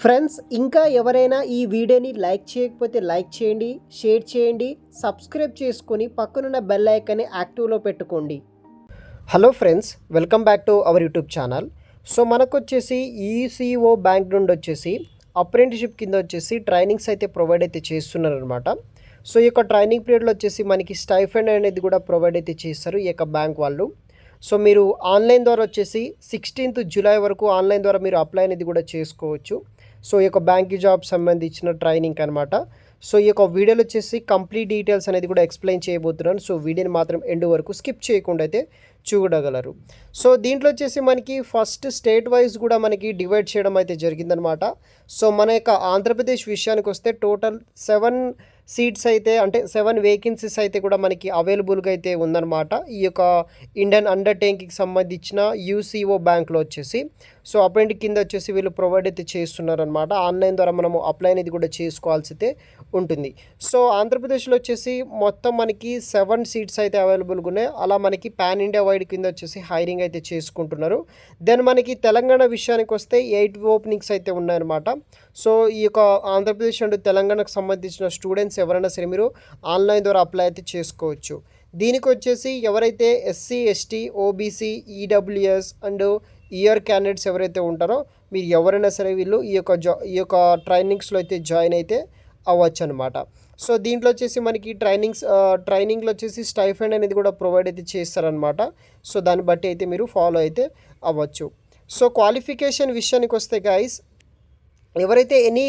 Friends ఇంకా ఎవరైనా ఈ వీడియోని లైక్ చేయకపోతే లైక్ చేయండి, షేర్ చేయండి, సబ్స్క్రైబ్ చేసుకొని పక్కనున్న బెల్ ఐకాన్ని యాక్టివ్లో పెట్టుకోండి. Hello friends, welcome back to our YouTube channel. So మనకు వచ్చేసి ఈసీఓ బ్యాంక్ నుండి వచ్చేసి అప్రెంటిషిప్ కింద వచ్చేసి ట్రైనింగ్స్ అయితే ప్రొవైడ్ అయితే చేస్తున్నారనమాట. సో ఈ యొక్క ట్రైనింగ్ పీరియడ్లో వచ్చేసి మనకి స్టైఫండ్ అనేది కూడా ప్రొవైడ్ అయితే చేస్తారు ఈ యొక్క బ్యాంక్ వాళ్ళు. సో మీరు ఆన్లైన్ ద్వారా వచ్చేసి 16th జూలై వరకు ఆన్లైన్ ద్వారా మీరు అప్లై అనేది కూడా చేసుకోవచ్చు. సో ఈ యొక్క బ్యాంక్ జాబ్ సంబంధించిన ట్రైనింగ్ అనమాట. సో ఈ యొక్క వీడియోలో వచ్చేసి కంప్లీట్ డీటెయిల్స్ అనేది కూడా ఎక్స్ప్లెయిన్ చేయబోతున్నాను. సో వీడియోని మాత్రం ఎండ్ వరకు స్కిప్ చేయకుండా అయితే చూడగలరు. సో దీంట్లో వచ్చేసి మనకి ఫస్ట్ స్టేట్ వైజ్ కూడా మనకి డివైడ్ చేయడం అయితే జరిగిందనమాట. సో మన యొక్క ఆంధ్రప్రదేశ్ విషయానికి వస్తే టోటల్ 7 సీట్స్ అయితే అంటే 7 వేకెన్సీస్ అయితే కూడా మనకి అవైలబుల్గా అయితే ఉందన్నమాట. ఈ యొక్క ఇండియన్ అండర్టేకింగ్కి సంబంధించిన యూసీఓ బ్యాంక్లో వచ్చేసి సో అపాయింట్ కింద వచ్చేసి వీళ్ళు ప్రొవైడ్ అయితే చేస్తున్నారనమాట. ఆన్లైన్ ద్వారా మనము అప్లై అనేది కూడా చేసుకోవాల్సి అయితే ఉంటుంది. సో ఆంధ్రప్రదేశ్లో వచ్చేసి మొత్తం మనకి 7 సీట్స్ అయితే అవైలబుల్గా ఉన్నాయి. అలా మనకి పాన్ ఇండియా వైడ్ కింద వచ్చేసి హైరింగ్ అయితే చేసుకుంటున్నారు. దెన్ మనకి తెలంగాణ విషయానికి వస్తే 8 ఓపెనింగ్స్ అయితే ఉన్నాయన్నమాట. సో ఈ యొక్క ఆంధ్రప్రదేశ్ అండ్ తెలంగాణకు సంబంధించిన స్టూడెంట్స్ ఎవరైనా సరే మీరు ఆన్లైన్ ద్వారా అప్లై అయితే చేసుకోవచ్చు. దీనికి వచ్చేసి ఎవరైతే SC, ST, OBC, EWS and year candidates ఎవరైతే ఉంటారో మీరు ఎవరైనా సరే వీళ్ళు ఈ యొక్క ట్రైనింగ్స్లో అయితే జాయిన్ అయితే అవ్వచ్చు అనమాట. సో దీంట్లో వచ్చేసి మనకి ట్రైనింగ్లో వచ్చేసి స్టైఫండ్ అనేది కూడా ప్రొవైడ్ అయితే చేస్తారనమాట. సో దాన్ని బట్టి అయితే మీరు ఫాలో అయితే అవ్వచ్చు. సో క్వాలిఫికేషన్ విషయానికి వస్తే గైస్, ఎవరైతే ఎనీ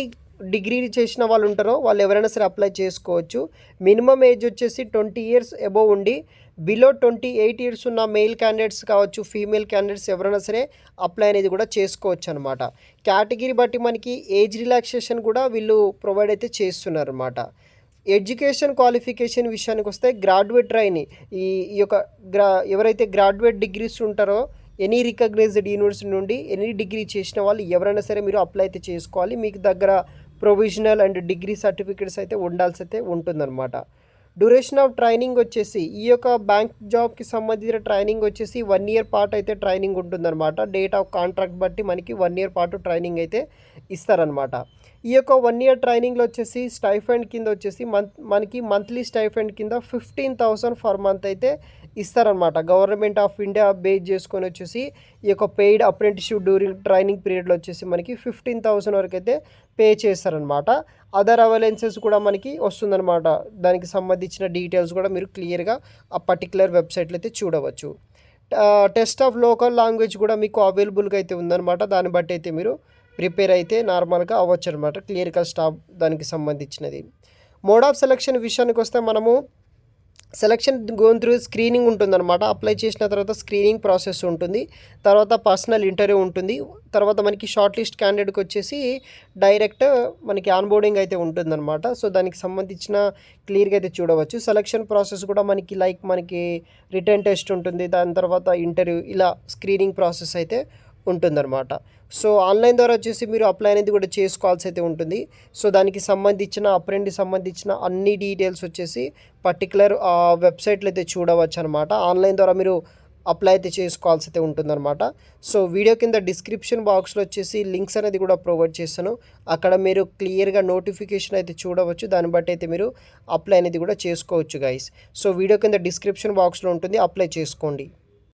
డిగ్రీ చేసిన వాళ్ళు ఉంటారో వాళ్ళు ఎవరైనా సరే అప్లై చేసుకోవచ్చు. మినిమం ఏజ్ వచ్చేసి 20 years అబోవ్ ఉండి బిలో 28 years ఉన్న మెయిల్ క్యాండిడేట్స్ కావచ్చు, ఫీమేల్ క్యాండిడేట్స్ ఎవరైనా సరే అప్లై అనేది కూడా చేసుకోవచ్చు అనమాట. కేటగిరీ బట్టి మనకి ఏజ్ రిలాక్సేషన్ కూడా వీళ్ళు ప్రొవైడ్ అయితే చేస్తున్నారు అనమాట. ఎడ్యుకేషన్ క్వాలిఫికేషన్ విషయానికి వస్తే గ్రాడ్యుయేట్ ట్రైనింగ్ ఈ యొక్క ఎవరైతే గ్రాడ్యుయేట్ డిగ్రీస్ ఉంటారో ఎనీ రికగ్నైజ్డ్ యూనివర్సిటీ నుండి ఎనీ డిగ్రీ చేసిన వాళ్ళు ఎవరైనా సరే మీరు అప్లై అయితే చేసుకోవాలి. మీకు దగ్గర ప్రొవిజనల్ అండ్ డిగ్రీ సర్టిఫికేట్స్ అయితే ఉండాల్సి అయితే ఉంటుందన్నమాట. డ్యూరేషన్ ఆఫ్ ట్రైనింగ్ వచ్చేసి ఈ యొక్క బ్యాంక్ జాబ్కి సంబంధించిన ట్రైనింగ్ వచ్చేసి 1 year పాటు అయితే ట్రైనింగ్ ఉంటుందన్నమాట. డేట్ ఆఫ్ కాంట్రాక్ట్ బట్టి మనకి 1 year పాటు ట్రైనింగ్ అయితే ఇస్తారనమాట. ఈ యొక్క 1 year ట్రైనింగ్లో వచ్చేసి స్టైఫండ్ కింద వచ్చేసి మనకి మంత్లీ స్టైఫండ్ కింద 15,000 ఫర్ మంత్ అయితే ఇస్తారనమాట. గవర్నమెంట్ ఆఫ్ ఇండియా బేస్ చేసుకొని వచ్చేసి ఈ యొక్క పెయిడ్ అప్రెంటిస్షిప్ డ్యూరింగ్ ట్రైనింగ్ పీరియడ్లో వచ్చేసి మనకి 15,000 వరకు అయితే పే చేస్తారనమాట. అదర్ అవైలెన్సెస్ కూడా మనకి వస్తుందన్నమాట. దానికి సంబంధించిన డీటెయిల్స్ కూడా మీరు క్లియర్గా ఆ పర్టికులర్ వెబ్సైట్లో అయితే చూడవచ్చు. టెస్ట్ ఆఫ్ లోకల్ లాంగ్వేజ్ కూడా మీకు అవైలబుల్గా అయితే ఉందన్నమాట. దాన్ని బట్టి అయితే మీరు ప్రిపేర్ అయితే నార్మల్గా అవ్వచ్చు అనమాట. క్లియర్గా స్టాఫ్ దానికి సంబంధించినది. మోడ్ ఆఫ్ సెలెక్షన్ విషయానికి వస్తే మనము సెలెక్షన్ గోన్ త్రూ స్క్రీనింగ్ ఉంటుందన్నమాట. అప్లై చేసిన తర్వాత స్క్రీనింగ్ ప్రాసెస్ ఉంటుంది, తర్వాత పర్సనల్ ఇంటర్వ్యూ ఉంటుంది, తర్వాత మనకి షార్ట్ లిస్ట్ క్యాండిడేట్కి వచ్చేసి డైరెక్ట్ మనకి ఆన్బోర్డింగ్ అయితే ఉంటుందన్నమాట. సో దానికి సంబంధించిన క్లియర్గా అయితే చూడవచ్చు. సెలెక్షన్ ప్రాసెస్ కూడా మనకి రిటర్న్ టెస్ట్ ఉంటుంది, దాని తర్వాత ఇంటర్వ్యూ, ఇలా స్క్రీనింగ్ ప్రాసెస్ అయితే ఉంటుందన్నమాట. సో ఆన్లైన్ ద్వారా వచ్చేసి మీరు అప్లై అనేది కూడా చేసుకోవాల్సి అయితే ఉంటుంది. సో దానికి సంబంధించిన సంబంధించిన అన్ని డీటెయిల్స్ వచ్చేసి పర్టికులర్ వెబ్సైట్లో అయితే చూడవచ్చు అనమాట. ఆన్లైన్ ద్వారా మీరు అప్లై అయితే చేసుకోవాల్సి అయితే ఉంటుందన్నమాట. సో వీడియో కింద డిస్క్రిప్షన్ బాక్స్లో వచ్చేసి లింక్స్ అనేది కూడా ప్రొవైడ్ చేస్తాను. అక్కడ మీరు క్లియర్గా నోటిఫికేషన్ అయితే చూడవచ్చు. దాన్ని బట్టి అయితే మీరు అప్లై అనేది కూడా చేసుకోవచ్చు గైస్. సో వీడియో కింద డిస్క్రిప్షన్ బాక్స్లో ఉంటుంది, అప్లై చేసుకోండి.